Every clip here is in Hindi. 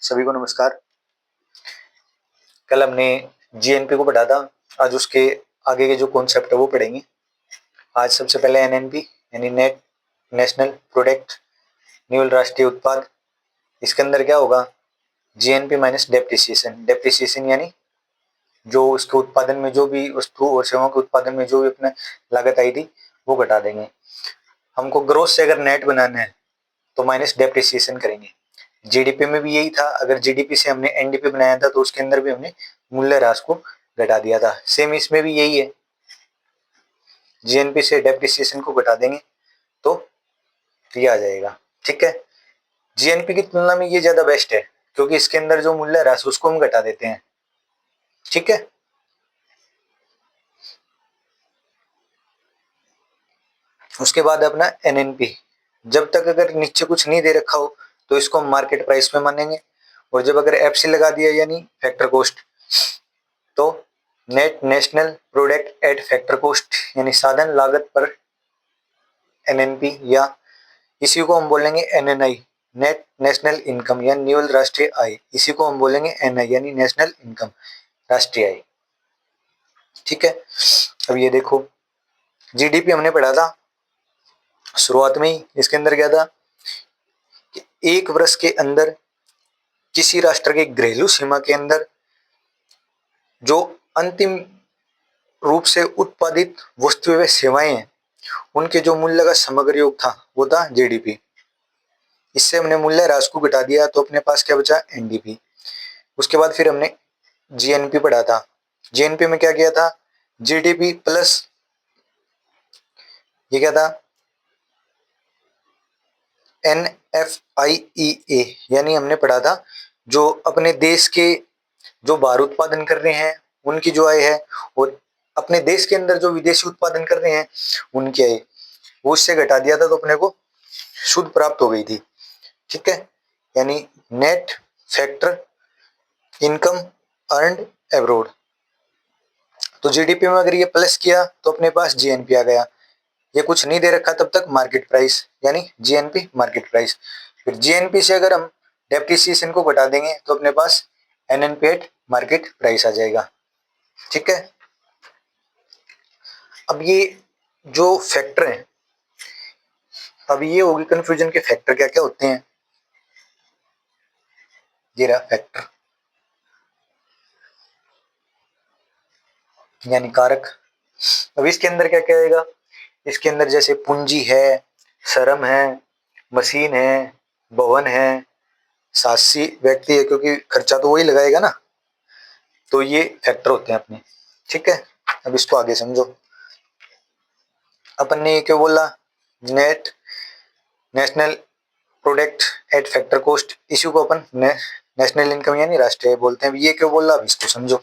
सभी को नमस्कार। कल हमने जीएनपी को पढ़ा था, आज उसके आगे के जो कॉन्सेप्ट है वो पढ़ेंगे। आज सबसे पहले एनएनपी यानी नेशनल प्रोडक्ट, न्यूल राष्ट्रीय उत्पाद। इसके अंदर क्या होगा, जीएनपी माइनस डेप्रिसिएशन। डेप्रिसिएशन यानी जो उसके उत्पादन में जो भी वस्तु और सेवाओं के उत्पादन में जो भी अपने लागत आई थी वो घटा देंगे। हमको ग्रोथ से अगर नेट बनाना है तो माइनस डेप्रिसिएशन करेंगे। जीडीपी में भी यही था, अगर जीडीपी से हमने एनडीपी बनाया था तो उसके अंदर भी हमने मूल्य ह्रास को घटा दिया था। सेम इसमें भी यही है, जीएनपी से डेप्रिसिएशन को घटा देंगे तो ये आ जाएगा। ठीक है, जीएनपी की तुलना में ये ज्यादा बेस्ट है क्योंकि इसके अंदर जो मूल्य ह्रास उसको हम घटा देते हैं। ठीक है, उसके बाद अपना एनएनपी। जब तक अगर नीचे कुछ नहीं दे रखा हो तो इसको हम मार्केट प्राइस में मानेंगे, और जब अगर एफसी लगा दिया यानी फैक्टर कॉस्ट, तो net national product at factor cost यानी साधन लागत पर एनएनपी, या इसी को हम बोलेंगे एनएनआई, नेट नेशनल इनकम या न्यूल राष्ट्रीय आय। इसी को हम बोलेंगे एनआई यानी नेशनल इनकम, राष्ट्रीय आय। ठीक है, अब ये देखो, जीडीपी हमने पढ़ा था शुरुआत में ही। इसके अंदर क्या था कि एक वर्ष के अंदर किसी राष्ट्र के घरेलू सीमा के अंदर जो अंतिम रूप से उत्पादित वस्तुएं व सेवाएं हैं उनके जो मूल्य का समग्र योग था वो था जीडीपी। इससे हमने मूल्य ह्रास को घटा दिया तो अपने पास क्या बचा, एनडीपी। उसके बाद फिर हमने जीएनपी पढ़ा था। जीएनपी में क्या किया था, जीडीपी प्लस ये क्या था, एनएफआईईए, यानी हमने पढ़ा था जो अपने देश के जो बाहर उत्पादन कर रहे हैं उनकी जो आय है, और अपने देश के अंदर जो विदेशी उत्पादन कर रहे हैं उनकी आय, वो उससे घटा दिया था तो अपने को शुद्ध प्राप्त हो गई थी। ठीक है, यानी net factor income earned abroad. तो जीडीपी में अगर ये प्लस किया तो अपने पास जीएनपी आ गया। ये कुछ नहीं दे रखा तब तक मार्केट प्राइस यानी जीएनपी मार्केट प्राइस। फिर जीएनपी से अगर हम डेप्रिसिएशन को घटा देंगे तो अपने पास एनएनपी एट मार्केट प्राइस आ जाएगा। ठीक है, अब ये जो फैक्टर हैं, अब ये होगी कंफ्यूजन के फैक्टर क्या क्या होते हैं। ये रहा फैक्टर यानी कारक। अब इसके अंदर क्या क्या आएगा, इसके अंदर जैसे पूंजी है, श्रम है, मशीन है, भवन है, साहसी व्यक्ति है क्योंकि खर्चा तो वही लगाएगा ना, तो ये फैक्टर होते हैं अपने। ठीक है, अब इसको आगे समझो। अपन ने क्या बोला, net national product at factor cost, इसी को अपन नेशनल इनकम यानी राष्ट्रीय बोलते हैं। ये क्यों बोला, अब इसको समझो।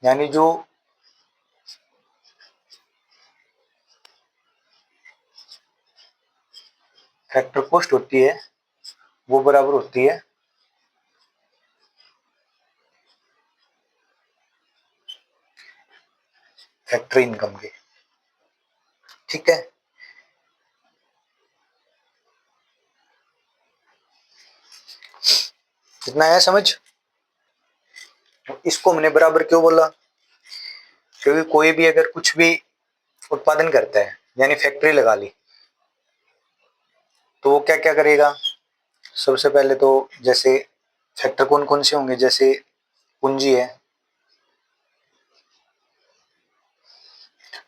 यानी जो फैक्टर कॉस्ट होती है वो बराबर होती है फैक्ट्री इनकम के। ठीक है, कितना आया समझ। इसको हमने बराबर क्यों बोला, क्योंकि कोई भी अगर कुछ भी उत्पादन करता है यानी फैक्ट्री लगा ली तो वो क्या क्या करेगा। सबसे पहले तो जैसे फैक्टर कौन कौन से होंगे, जैसे पूंजी है,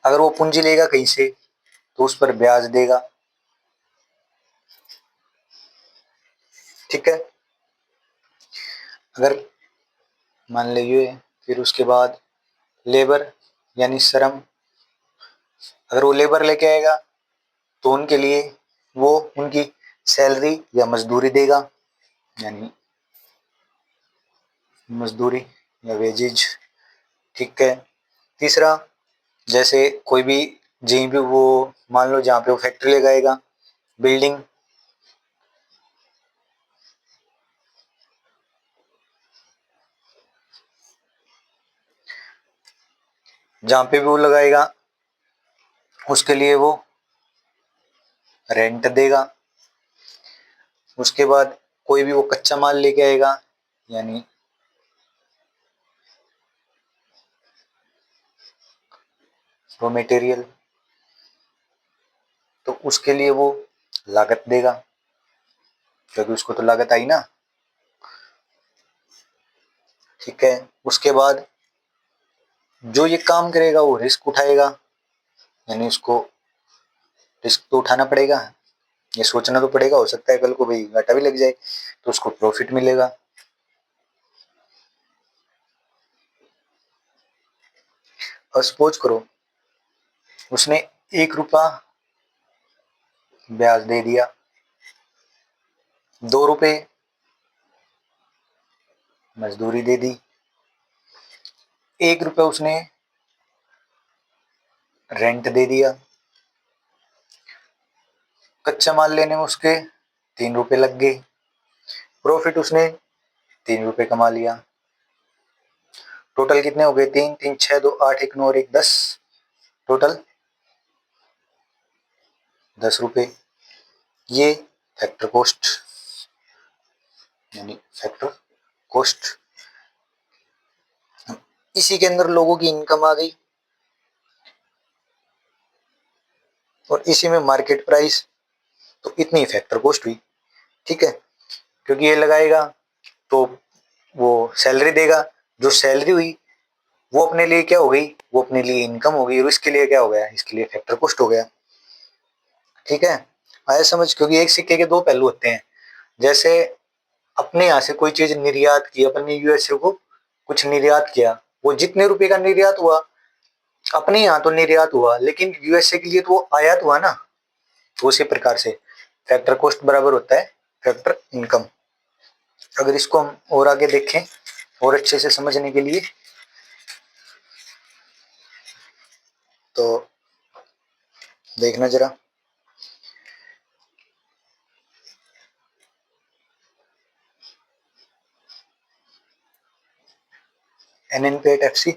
अगर वो पूंजी लेगा कहीं से तो उस पर ब्याज देगा। ठीक है, अगर मान लीजिए, फिर उसके बाद लेबर यानी श्रम, अगर वो लेबर लेके आएगा तो उनके लिए वो उनकी सैलरी या मजदूरी देगा, यानी मजदूरी या वेजेज। ठीक है, तीसरा जैसे कोई भी जहीं पे वो मान लो जहाँ पे वो फैक्ट्री लगाएगा, बिल्डिंग, जहाँ पे भी वो लगाएगा उसके लिए वो रेंट देगा। उसके बाद कोई भी वो कच्चा माल लेके आएगा, यानी रॉ मटेरियल, तो उसके लिए वो लागत देगा, क्योंकि उसको तो लागत आई ना। ठीक है, उसके बाद जो ये काम करेगा वो रिस्क उठाएगा, यानी उसको रिस्क तो उठाना पड़ेगा, ये सोचना तो पड़ेगा, हो सकता है कल को भाई घाटा भी लग जाए तो उसको प्रॉफिट मिलेगा। और सपोज करो उसने 1 रुपया ब्याज दे दिया, 2 रुपए मजदूरी दे दी, 1 रुपया उसने रेंट दे दिया, कच्चा माल लेने में उसके 3 रुपए लग गए, प्रॉफिट उसने 3 रुपए कमा लिया। टोटल कितने हो गए? 3 3 6 2 8 1 9 और 1 10, टोटल 10 रुपए। ये फैक्टर कॉस्ट, यानी फैक्टर कॉस्ट। इसी के अंदर लोगों की इनकम आ गई, और इसी में मार्केट प्राइस, तो इतनी फैक्टर कॉस्ट हुई। ठीक है, क्योंकि ये लगाएगा तो वो सैलरी देगा, जो सैलरी हुई वो अपने लिए क्या हो गई? वो अपने लिए इनकम हो गई, और इसके लिए क्या हो गया? इसके लिए फैक्टर कॉस्ट हो गया। ठीक है, आया समझ? क्योंकि एक सिक्के के दो पहलू होते हैं। जैसे अपने यहाँ से कोई चीज निर्यात की, अपने यूएसए को कुछ निर्यात किया, वो जितने रुपए का निर्यात हुआ अपने यहाँ तो निर्यात हुआ, लेकिन यूएसए के लिए तो वो आयात हुआ ना। तो उसी प्रकार से फैक्टर कॉस्ट बराबर होता है फैक्टर इनकम। अगर इसको हम और आगे देखें और अच्छे से समझने के लिए, तो देखना जरा, NNP8FC,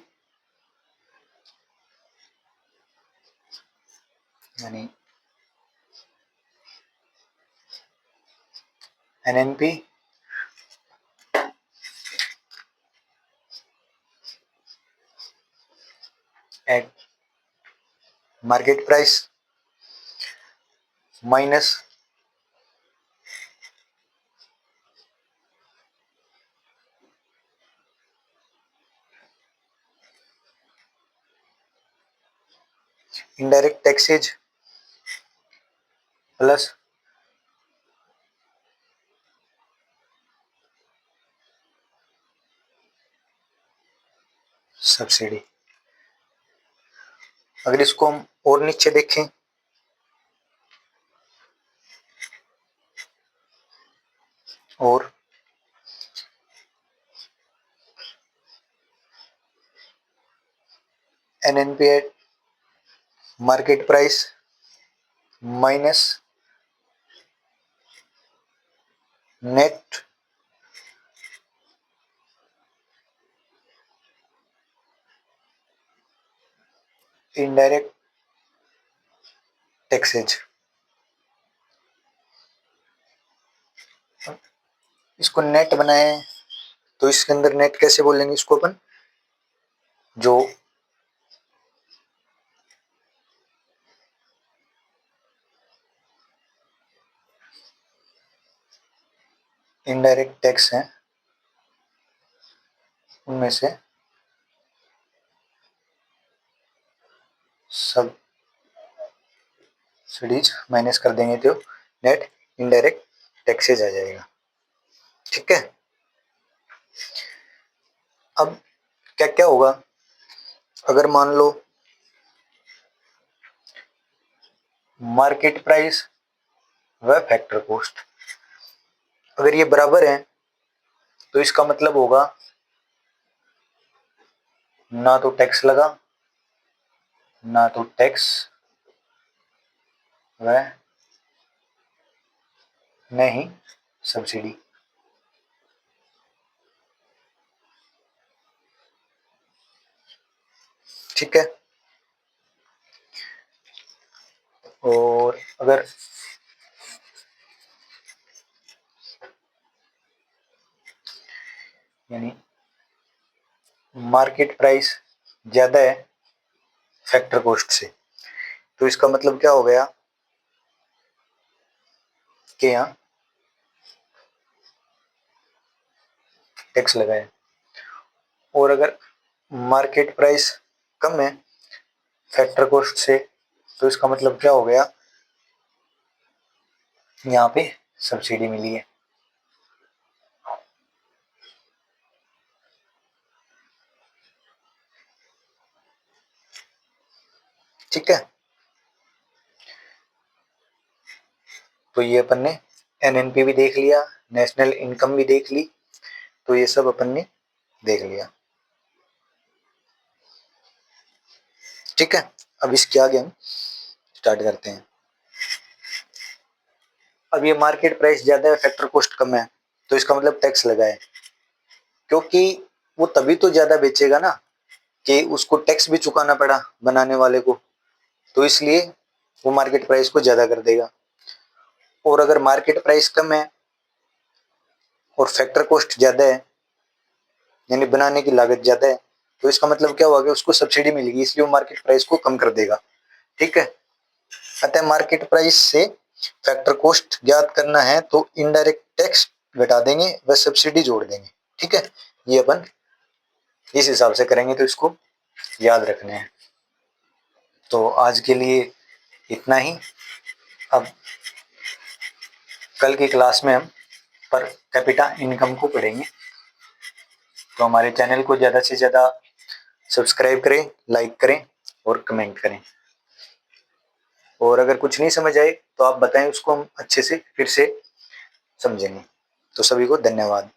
यानी NNP eight market price minus indirect taxes plus subsidy. अगर इसको हम और नीचे देखें, और NNP8 market price minus net indirect taxes. इसको नेट बनाए तो इसके अंदर नेट कैसे बोलेंगे इसको अपन? जो इनडायरेक्ट टैक्स हैं उनमें से सब सब्सिडीज माइनस कर देंगे तो नेट इनडायरेक्ट टैक्सेज आ जाएगा। ठीक है, अब क्या क्या होगा? अगर मान लो मार्केट प्राइस व फैक्टर कॉस्ट अगर ये बराबर है, तो इसका मतलब होगा ना तो टैक्स लगा ना तो टैक्स वह नहीं सब्सिडी। ठीक है। और अगर यानी मार्केट प्राइस ज्यादा है फैक्टर कॉस्ट से, तो इसका मतलब क्या हो गया कि यहाँ टैक्स लगाए। और अगर मार्केट प्राइस कम है फैक्टर कॉस्ट से, तो इसका मतलब क्या हो गया, यहाँ पे सब्सिडी मिली है। ठीक है, तो ये अपन ने एनएनपी भी देख लिया, नेशनल इनकम भी देख ली, तो ये सब अपन ने देख लिया। ठीक है, अब इसके आगे हम स्टार्ट करते हैं। अब ये मार्केट प्राइस ज्यादा है फैक्टर कॉस्ट कम है, तो इसका मतलब टैक्स लगा है, क्योंकि वो तभी तो ज्यादा बेचेगा ना कि उसको टैक्स भी चुकाना पड़ा बनाने वाले को, तो इसलिए वो मार्केट प्राइस को ज्यादा कर देगा। और अगर मार्केट प्राइस कम है और फैक्टर कॉस्ट ज्यादा है, यानी बनाने की लागत ज्यादा है, तो इसका मतलब क्या हुआ कि उसको सब्सिडी मिलेगी, इसलिए वो मार्केट प्राइस को कम कर देगा। ठीक है, अतः मार्केट प्राइस से फैक्टर कॉस्ट ज्ञात करना है तो इनडायरेक्ट टैक्स घटा देंगे व सब्सिडी जोड़ देंगे। ठीक है, ये अपन इस हिसाब से करेंगे, तो इसको याद रखना है। तो आज के लिए इतना ही। अब कल की क्लास में हम पर कैपिटा इनकम को पढ़ेंगे। तो हमारे चैनल को ज़्यादा से ज़्यादा सब्सक्राइब करें, लाइक करें और कमेंट करें। और अगर कुछ नहीं समझ आए तो आप बताएं, उसको हम अच्छे से फिर से समझेंगे। तो सभी को धन्यवाद।